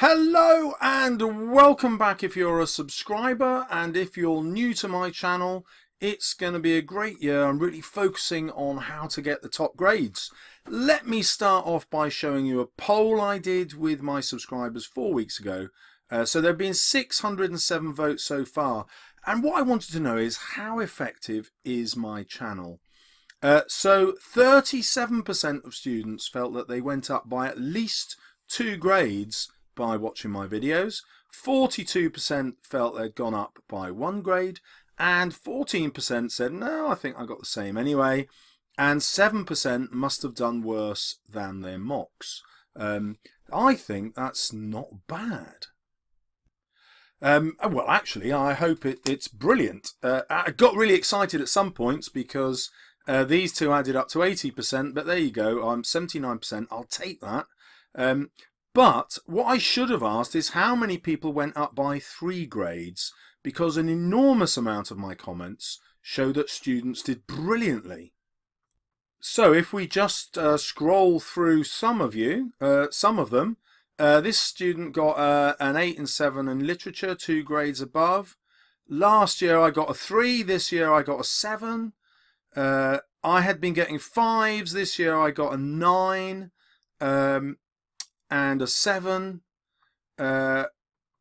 Hello and welcome back if you're a subscriber, and if you're new to my channel, it's going to be a great year. I'm really focusing on how to get the top grades. Let me start off by showing you a poll I did with my subscribers 4 weeks ago. So there have been 607 votes so far, and what I wanted to know is how effective is my channel? So 37% of students felt that they went up by at least 2 grades by watching my videos, 42% felt they'd gone up by 1 grade, and 14% said, no, I think I got the same anyway, and 7% must have done worse than their mocks. I think that's not bad. Well, actually, I hope it's brilliant. I got really excited at some points because these two added up to 80%, but there you go, I'm 79%, I'll take that. But what I should have asked is how many people went up by 3 grades, because an enormous amount of my comments show that students did brilliantly. So if we just scroll through some of them, this student got an 8 and 7 in literature, 2 grades above. Last year I got a 3, this year I got a 7. I had been getting 5s, this year I got a 9. And a 7. I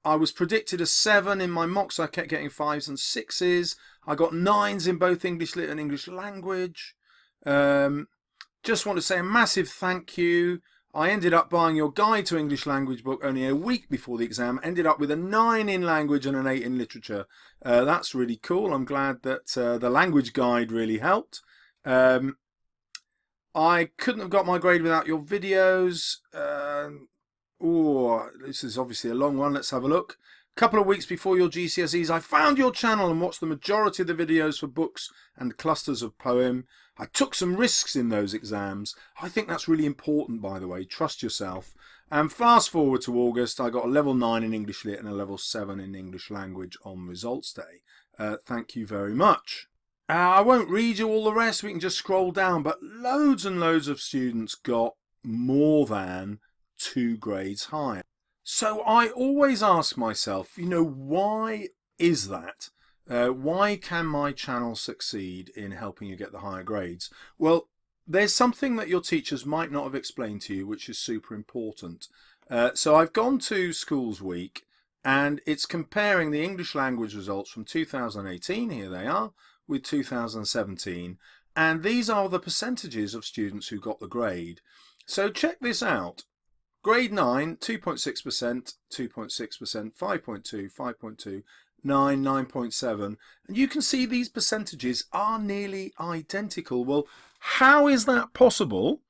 was predicted a 7 in my mocks. I kept getting 5s and 6s. I got 9s in both English Lit and English Language. Just want to say a massive thank you. I ended up buying your Guide to English Language book only a week before the exam. Ended up with a 9 in language and an 8 in literature. That's really cool. I'm glad that the language guide really helped. I couldn't have got my grade without your videos. This is obviously a long one. Let's have a look. A couple of weeks before your GCSEs, I found your channel and watched the majority of the videos for books and clusters of poem. I took some risks in those exams. I think that's really important, by the way. Trust yourself. And fast forward to August, I got a level 9 in English Lit and a level 7 in English Language on results day. Thank you very much. I won't read you all the rest, we can just scroll down, but loads and loads of students got more than 2 grades higher. So I always ask myself, why is that? Why can my channel succeed in helping you get the higher grades? Well, there's something that your teachers might not have explained to you, which is super important. So I've gone to Schools Week, and it's comparing the English language results from 2018, here they are, with 2017, and these are the percentages of students who got the grade. So check this out. Grade 9, 2.6%, 2.6%, 5.2, 5.2, 9, 9.7, and you can see these percentages are nearly identical. Well, how is that possible?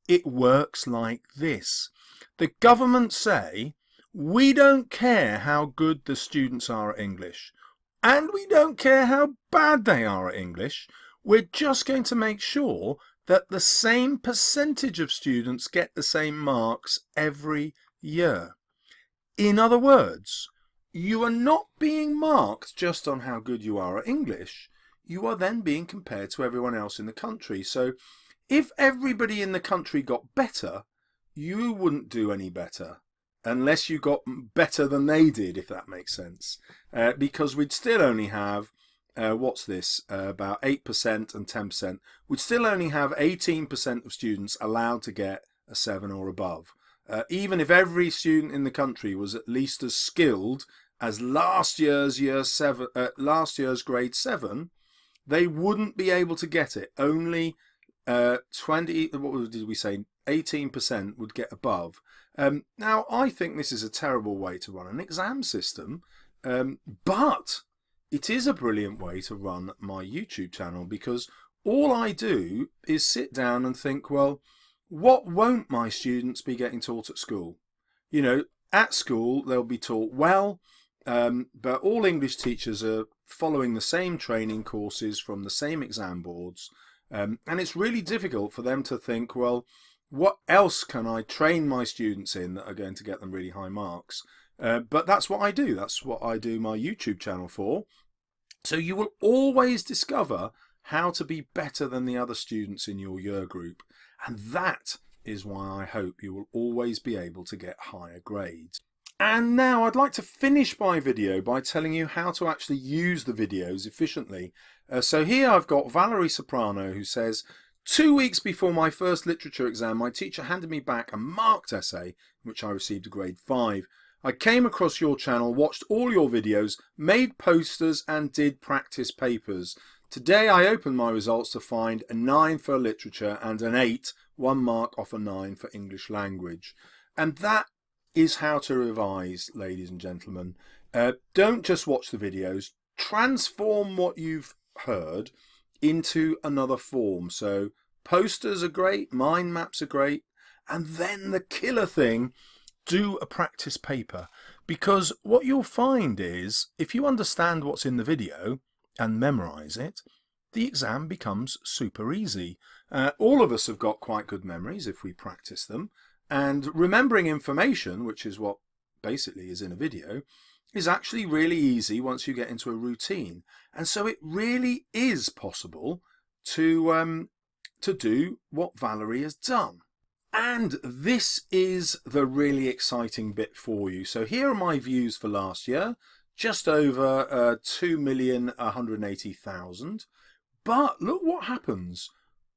It works like this. The government say, we don't care how good the students are at English, and we don't care how bad they are at English. We're just going to make sure that the same percentage of students get the same marks every year. In other words, you are not being marked just on how good you are at English. You are then being compared to everyone else in the country. So if everybody in the country got better, you wouldn't do any better, unless you got better than they did, if that makes sense. Because we'd still only have, about 8% and 10%. We'd still only have 18% of students allowed to get a 7 or above. Even if every student in the country was at least as skilled as last year's grade 7, they wouldn't be able to get it. Only 18% would get above. Now, I think this is a terrible way to run an exam system, but it is a brilliant way to run my YouTube channel, because all I do is sit down and think, well, what won't my students be getting taught at school? At school they'll be taught well, but all English teachers are following the same training courses from the same exam boards, and it's really difficult for them to think, well, what else can I train my students in that are going to get them really high marks? But that's what I do. That's what I do my YouTube channel for. So you will always discover how to be better than the other students in your year group. And that is why I hope you will always be able to get higher grades. And now I'd like to finish my video by telling you how to actually use the videos efficiently. So here I've got Valerie Soprano, who says, 2 weeks before my first literature exam, my teacher handed me back a marked essay in which I received a grade 5. I came across your channel, watched all your videos, made posters and did practice papers. Today I opened my results to find a 9 for literature and an 8, 1 mark off a 9 for English language. And that is how to revise, ladies and gentlemen. Don't just watch the videos, transform what you've heard into another form. So posters are great, mind maps are great, and then the killer thing, do a practice paper. Because what you'll find is, if you understand what's in the video and memorize it, the exam becomes super easy. All of us have got quite good memories if we practice them. And remembering information, which is what basically is in a video, is actually really easy once you get into a routine. And so it really is possible to do what Valerie has done. And this is the really exciting bit for you. So here are my views for last year, just over 2,180,000. But look what happens.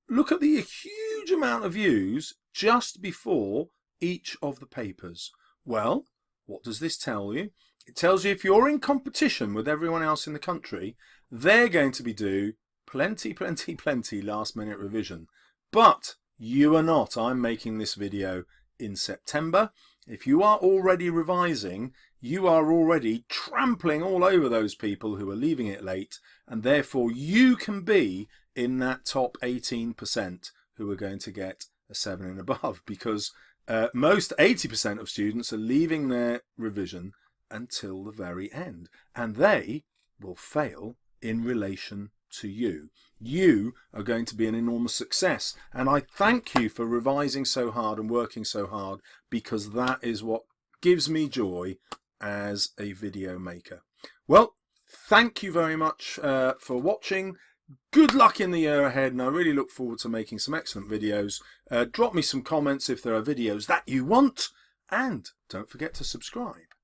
Look at the huge amount of views just before each of the papers. Well, what does this tell you? It tells you if you're in competition with everyone else in the country, they're going to be due plenty last minute revision. But you are not. I'm making this video in September. If you are already revising, you are already trampling all over those people who are leaving it late, and therefore you can be in that top 18% who are going to get a 7 and above, because most 80% of students are leaving their revision until the very end, and they will fail in relation to you. You are going to be an enormous success, and I thank you for revising so hard and working so hard, because that is what gives me joy as a video maker. Well, thank you very much for watching. Good luck in the year ahead, and I really look forward to making some excellent videos. Drop me some comments if there are videos that you want, and don't forget to subscribe.